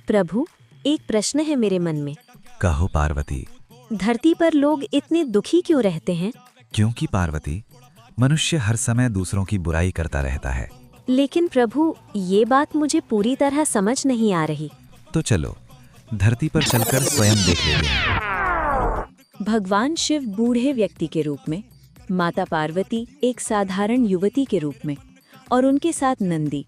प्रभु, एक प्रश्न है मेरे मन में। कहो पार्वती। धरती पर लोग इतने दुखी क्यों रहते हैं? क्योंकि पार्वती, मनुष्य हर समय दूसरों की बुराई करता रहता है। लेकिन प्रभु, ये बात मुझे पूरी तरह समझ नहीं आ रही। तो चलो धरती पर चलकर स्वयं देख लेते हैं। भगवान शिव बूढ़े व्यक्ति के रूप में, माता पार्वती एक साधारण युवती के रूप में और उनके साथ नंदी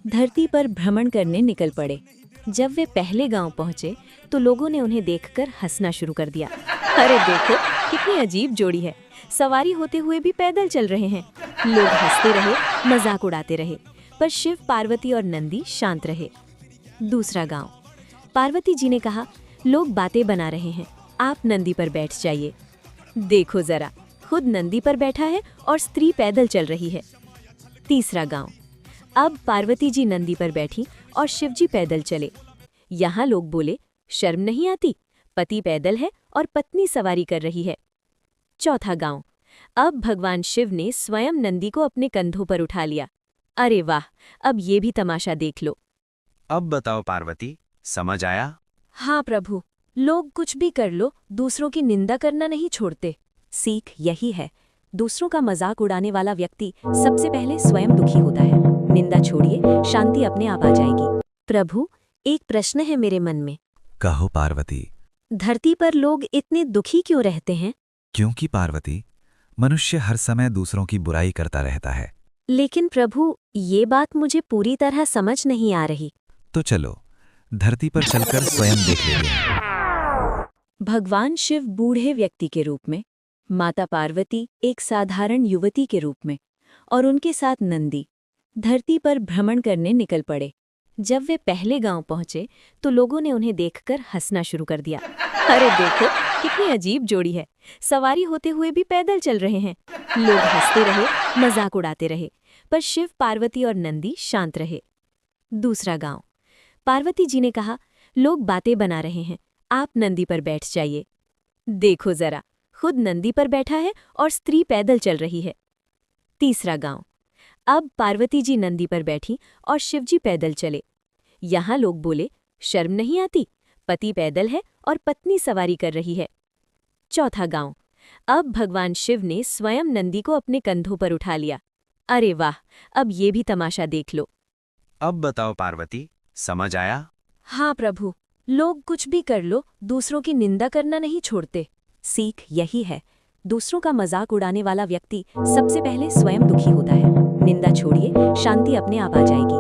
धरती पर भ्रमण करने निकल पड़े। जब वे पहले गांव पहुंचे तो लोगों ने उन्हें देखकर हंसना शुरू कर दिया। अरे देखो, कितनी अजीब जोड़ी है, सवारी होते हुए भी पैदल चल रहे हैं। लोग हंसते रहे, मजाक उड़ाते रहे, पर शिव, पार्वती और नंदी शांत रहे। दूसरा गांव। पार्वती जी ने कहा, लोग बातें बना रहे हैं, आप नंदी पर बैठ जाइए। देखो जरा, खुद नंदी पर बैठा है और स्त्री पैदल चल रही है। तीसरा गांव। अब पार्वती जी नंदी पर बैठी और शिवजी पैदल चले। यहाँ लोग बोले, शर्म नहीं आती, पति पैदल है और पत्नी सवारी कर रही है। चौथा गांव। अब भगवान शिव ने स्वयं नंदी को अपने कंधों पर उठा लिया। अरे वाह, अब ये भी तमाशा देख लो। अब बताओ पार्वती, समझ आया? हाँ प्रभु, लोग कुछ भी कर लो, दूसरों की निंदा करना नहीं छोड़ते। सीख यही है, दूसरों का मजाक उड़ाने वाला व्यक्ति सबसे पहले स्वयं दुखी होता है। निंदा छोड़िए, शांति अपने आप आ जाएगी। प्रभु, एक प्रश्न है मेरे मन में। कहो पार्वती। धरती पर लोग इतने दुखी क्यों रहते हैं? क्योंकि पार्वती, मनुष्य हर समय दूसरों की बुराई करता रहता है। लेकिन प्रभु, ये बात मुझे पूरी तरह समझ नहीं आ रही। तो चलो धरती पर चलकर स्वयं देख लेते हैं। भगवान शिव बूढ़े व्यक्ति के रूप में, माता पार्वती एक साधारण युवती के रूप में और उनके साथ नंदी धरती पर भ्रमण करने निकल पड़े। जब वे पहले गांव पहुंचे तो लोगों ने उन्हें देखकर हंसना शुरू कर दिया। अरे देखो, कितनी अजीब जोड़ी है, सवारी होते हुए भी पैदल चल रहे हैं। लोग हंसते रहे, मजाक उड़ाते रहे, पर शिव, पार्वती और नंदी शांत रहे। दूसरा गांव। पार्वती जी ने कहा, लोग बातें बना रहे हैं, आप नंदी पर बैठ जाइए। देखो जरा, खुद नंदी पर बैठा है और स्त्री पैदल चल रही है। तीसरा गांव। अब पार्वती जी नंदी पर बैठी और शिवजी पैदल चले। यहाँ लोग बोले, शर्म नहीं आती, पति पैदल है और पत्नी सवारी कर रही है। चौथा गांव। अब भगवान शिव ने स्वयं नंदी को अपने कंधों पर उठा लिया। अरे वाह, अब ये भी तमाशा देख लो। अब बताओ पार्वती, समझ आया? हाँ प्रभु, लोग कुछ भी कर लो, दूसरों की निंदा करना नहीं छोड़ते। सीख यही है, दूसरों का मजाक उड़ाने वाला व्यक्ति सबसे पहले स्वयं दुखी होता है। निंदा छोड़िए, शांति अपने आप आ जाएगी।